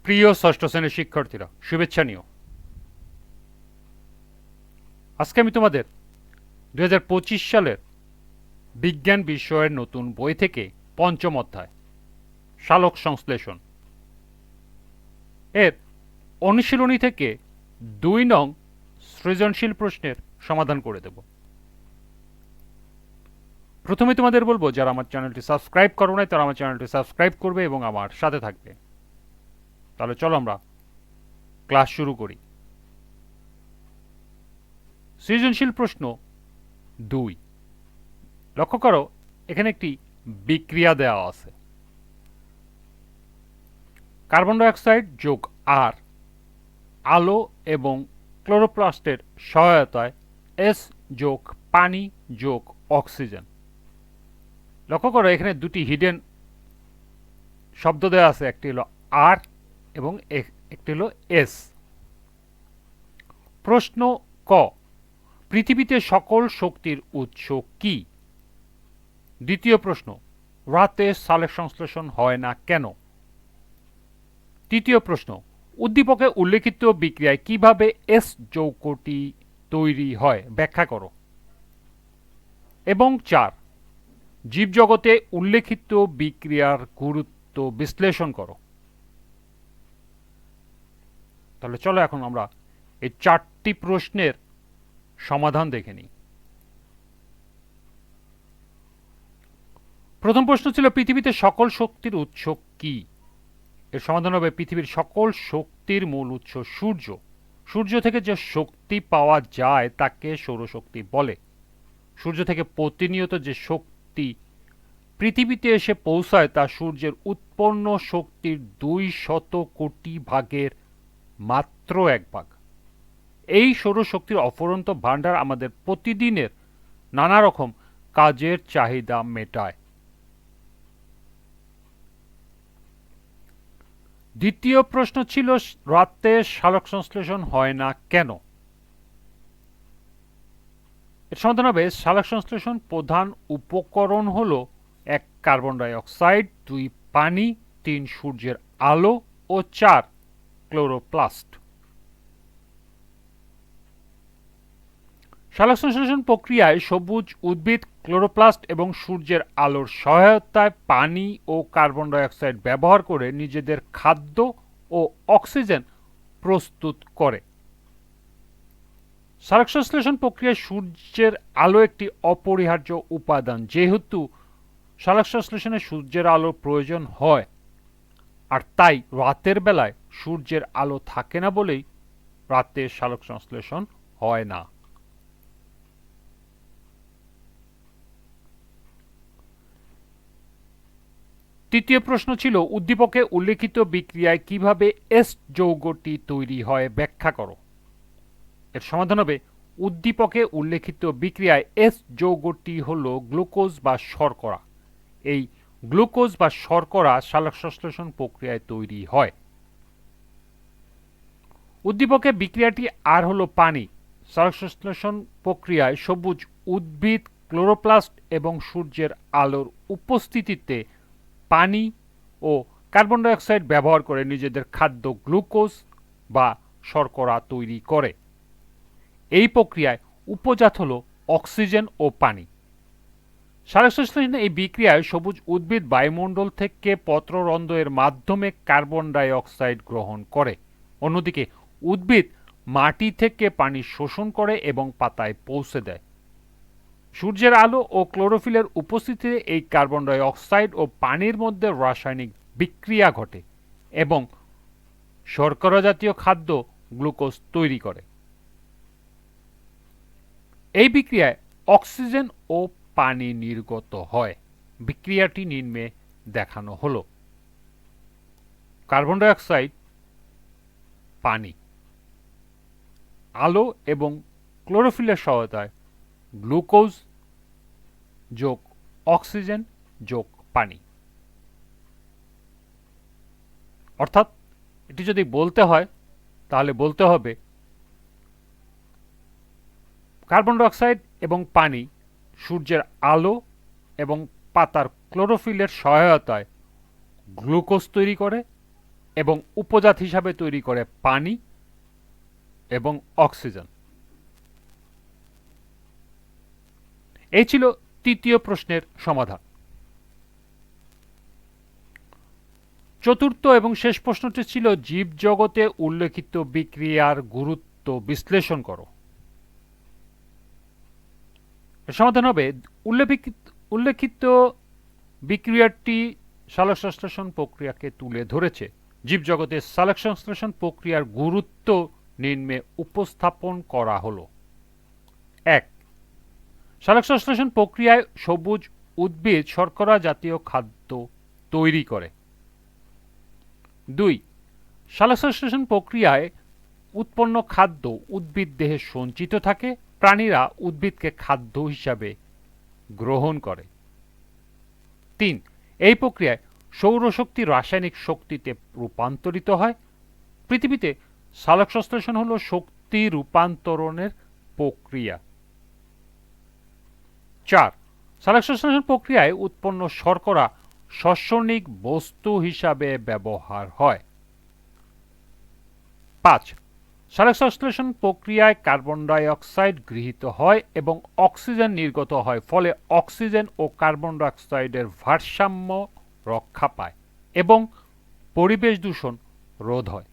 প্রিয় ষষ্ঠ শ্রেণীর শিক্ষার্থীরা, শুভেচ্ছা নিও। আজকে আমি তোমাদের 2025 সালের বিজ্ঞান বিষয়ের নতুন বই থেকে পঞ্চম অধ্যায় সালোক সংশ্লেষণ এর অনুশীলনী থেকে 2 নং সৃজনশীল প্রশ্নের সমাধান করে দেব। প্রথমে তোমাদের বলবো, যারা আমার চ্যানেলটি সাবস্ক্রাইব করো নাই তারা আমার চ্যানেলটি সাবস্ক্রাইব করবে এবং আমার সাথে থাকবে। তাহলে চলো আমরা ক্লাস শুরু করি। সৃজনশীল প্রশ্ন 2। লক্ষ্য করো, এখানে একটি বিক্রিয়া দেওয়া আছে। কার্বন ডাইঅক্সাইড যোগ আর আলো এবং ক্লোরোপ্লাস্টের সহায়তায় এস যোগ পানি যোগ অক্সিজেন। লক্ষ্য করো, এখানে দুটি হিডেন শব্দ দেওয়া আছে, একটি হলো আর এবং একটি হলো এস। প্রশ্ন ক, পৃথিবীতে সকল শক্তির উৎস কি? দ্বিতীয় প্রশ্ন, রাতে সালোক সংশ্লেষণ হয় না কেন? তৃতীয় প্রশ্ন, উদ্দীপকে উল্লেখিত বিক্রিয়ায় কিভাবে এস যৌগটি তৈরি হয় ব্যাখ্যা করো। এবং 4, জীবজগতে উল্লেখিত বিক্রিয়ার গুরুত্ব বিশ্লেষণ করো। তাহলে চলো এখন আমরা এই 4টি প্রশ্নের সমাধান দেখে নিই। প্রথম প্রশ্ন ছিল, পৃথিবীতে সকল শক্তির উৎস কি? এর সমাধান হবে, পৃথিবীর সকল শক্তির মূল উৎস সূর্য। সূর্য থেকে যে শক্তি পাওয়া যায় তাকে সৌরশক্তি বলে। সূর্য থেকে প্রতিনিয়ত যে শক্তি পৃথিবীতে এসে পৌঁছায় তা সূর্যের উৎপন্ন শক্তির 200 কোটি ভাগের মাত্র 1 ভাগ। এই সৌরশক্তির অফুরন্ত ভাণ্ডার আমাদের প্রতিদিনের নানা রকম কাজের চাহিদা মেটায়। দ্বিতীয় প্রশ্ন ছিল, রাতে সালোক সংশ্লেষণ হয় না কেন? এর সমাধান হবে, সালোক সংশ্লেষণ প্রধান উপকরণ হল 1 কার্বন ডাই অক্সাইড, 2 পানি, 3 সূর্যের আলো ও 4 ক্লোরোপ্লাস্ট। সালোক সংশ্লেষণ প্রক্রিয়ায় সবুজ উদ্ভিদ ক্লোরোপ্লাস্ট এবং সূর্যের আলোর সহায়তায় পানি ও কার্বন ডাই অক্সাইড ব্যবহার করে নিজেদের খাদ্য ও অক্সিজেন প্রস্তুত করে। সালোক সংশ্লেষণ প্রক্রিয়ায় সূর্যের আলো একটি অপরিহার্য উপাদান। যেহেতু সালোক সংশ্লেষণে সূর্যের আলোর প্রয়োজন হয়, আর তাই রাতের বেলায় সূর্যের আলো থাকে না বলেই রাতে সালোক সংশ্লেষণ হয় না। তৃতীয় প্রশ্ন ছিল, উদ্দীপকে উল্লেখিত বিক্রিয়ায় কিভাবে এস যৌগটি তৈরি হয় ব্যাখ্যা করো। এর সমাধান হবে, উদ্দীপকে উল্লেখিত বিক্রিয়ায় এস যৌগটি হল গ্লুকোজ বা শর্করা। এই গ্লুকোজ বা শর্করা সালোক সংশ্লেষণ প্রক্রিয়ায় তৈরি হয়। উদ্দীপকে বিক্রিয়াটি আর হল পানি। সালোক সংশ্লেষণ প্রক্রিয়ায় সবুজ উদ্ভিদ ক্লোরোপ্লাস্ট এবং সূর্যের আলোর উপস্থিতিতে পানি ও কার্বন ডাই অক্সাইড ব্যবহার করে নিজেদের খাদ্য গ্লুকোজ বা শর্করা তৈরি করে। এই প্রক্রিয়ায় উপজাত হল অক্সিজেন ও পানি। সালোক সংশ্লেষণে এই বিক্রিয়ায় সবুজ উদ্ভিদ বায়ুমণ্ডল থেকে পত্ররন্ধ্র এর মাধ্যমে কার্বন ডাই অক্সাইড গ্রহণ করে। অন্যদিকে উদ্ভিদ মাটি থেকে পানি শোষণ করে এবং পাতায় পৌঁছে দেয়। সূর্যের আলো ও ক্লোরোফিলের উপস্থিতিতে এই কার্বন ডাই অক্সাইড ও পানির মধ্যে রাসায়নিক বিক্রিয়া ঘটে এবং শর্করা জাতীয় খাদ্য গ্লুকোজ তৈরি করে। এই বিক্রিয়ায় অক্সিজেন ও পানি নির্গত হয়। বিক্রিয়াটি নিম্নে দেখানো হলো। কার্বন ডাই অক্সাইড, পানি, আলো এবং ক্লোরোফিলের সহায়তায় গ্লুকোজ যোগ অক্সিজেন যোগ পানি। অর্থাৎ এটি যদি বলতে হয় তাহলে বলতে হবে, কার্বন ডাই অক্সাইড এবং পানি সূর্যের আলো এবং পাতার ক্লোরোফিলের সহায়তায় গ্লুকোজ তৈরি করে এবং উপজাত হিসাবে তৈরি করে পানি এবং অক্সিজেন। এই ছিল তৃতীয় প্রশ্নের সমাধান। চতুর্থ এবং শেষ প্রশ্নটি ছিল জীবজগতে উল্লেখিত বিক্রিয়ার গুরুত্ব বিশ্লেষণ করো। এর সমাধান হবে উল্লেখিত বিক্রিয়াটি সালোকসংশ্লেষণ প্রক্রিয়াকে তুলে ধরেছে। জীবজগতের সালোকসংশ্লেষণ প্রক্রিয়ার গুরুত্ব নিম্নে উপস্থাপন করা হলো। ১. সালোকসংশ্লেষণ প্রক্রিয়ায় সবুজ উদ্ভিদ শর্করা জাতীয় খাদ্য তৈরি করে। ২. সালোকসংশ্লেষণ প্রক্রিয়ায় উৎপন্ন খাদ্য উদ্ভিদ দেহে সঞ্চিত থাকে, প্রাণীরা উদ্ভিদকে খাদ্য হিসাবে গ্রহণ করে। ৩. এই প্রক্রিয়ায় সৌরশক্তি রাসায়নিক শক্তিতে রূপান্তরিত হয়। পৃথিবীতে সালোকসংশ্লেষণ হল শক্তি রূপান্তরণের প্রক্রিয়া। ৪. সালোকসংশ্লেষণ প্রক্রিয়ায় উৎপন্ন শর্করা রাসায়নিক বস্তু হিসাবে ব্যবহার হয়। ৫. সালোকসংশ্লেষণ প্রক্রিয়ায় কার্বন ডাই অক্সাইড গৃহীত হয় এবং অক্সিজেন নির্গত হয়, ফলে অক্সিজেন ও কার্বন ডাই অক্সাইডের ভারসাম্য রক্ষা পায় এবং পরিবেশ দূষণ রোধ হয়।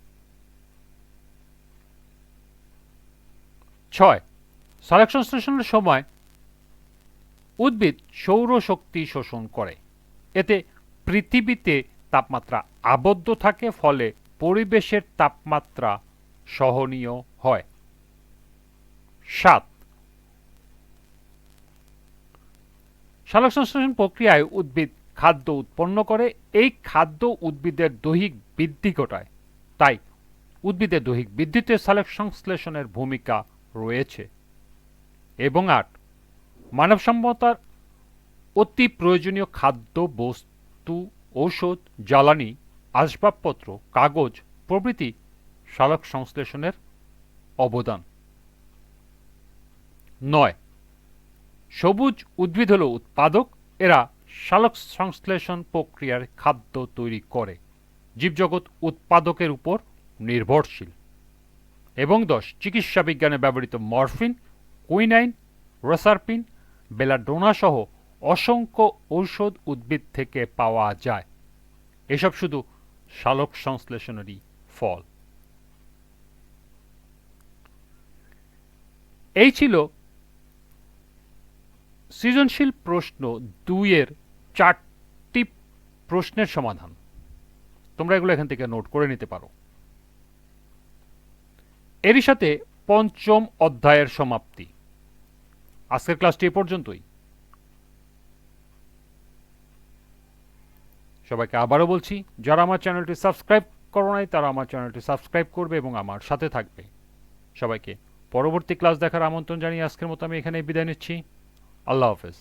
৬. সালোকসংশ্লেষণের সময় উদ্ভিদ সৌরশক্তি শোষণ করে। এতে পৃথিবীতে তাপমাত্রা আবদ্ধ থাকে, ফলে পরিবেশের তাপমাত্রা সহনীয় হয়। ৭. সালোকসংশ্লেষণ প্রক্রিয়ায় উদ্ভিদ খাদ্য উৎপন্ন করে। এই খাদ্য উদ্ভিদের দৈহিক বৃদ্ধি ঘটায়, তাই উদ্ভিদের দৈহিক বৃদ্ধিতে সালোকসংশ্লেষণের ভূমিকা রয়েছে। এবং ৮. মানবসম্মতার অতি প্রয়োজনীয় খাদ্য বস্তু, ঔষধ, জ্বালানি, আসবাবপত্র, কাগজ প্রভৃতি সালোকসংশ্লেষণের অবদান। ৯. সবুজ উদ্ভিদ হল উৎপাদক, এরা সালোকসংশ্লেষণ প্রক্রিয়ার খাদ্য তৈরি করে। জীবজগৎ উৎপাদকের উপর নির্ভরশীল। এবং ১০. চিকিৎসা বিজ্ঞানে ব্যবহৃত মরফিন, কুইনাইন, রোসারপিন, বেলাডোনা সহ অসংখ্য ঔষধ উদ্ভিদ থেকে পাওয়া যায়। এসব শুধু সালোকসংশ্লেষণেরই ফল। এই ছিল সৃজনশীল প্রশ্ন ২ এর ৪টি প্রশ্নের সমাধান। তোমরা এগুলো এখান থেকে নোট করে নিতে পারো। এরই সাথে পঞ্চম অধ্যায়ের সমাপ্তি। আজকের ক্লাসটি এ পর্যন্তই। সবাইকে আবারও বলছি, যারা আমার চ্যানেলটি সাবস্ক্রাইব করো নাই তারা আমার চ্যানেলটি সাবস্ক্রাইব করবে এবং আমার সাথে থাকবে। সবাইকে পরবর্তী ক্লাস দেখার আমন্ত্রণ জানিয়ে আজকের মতো আমি এখানেই বিদায় নিচ্ছি। আল্লাহ হাফেজ।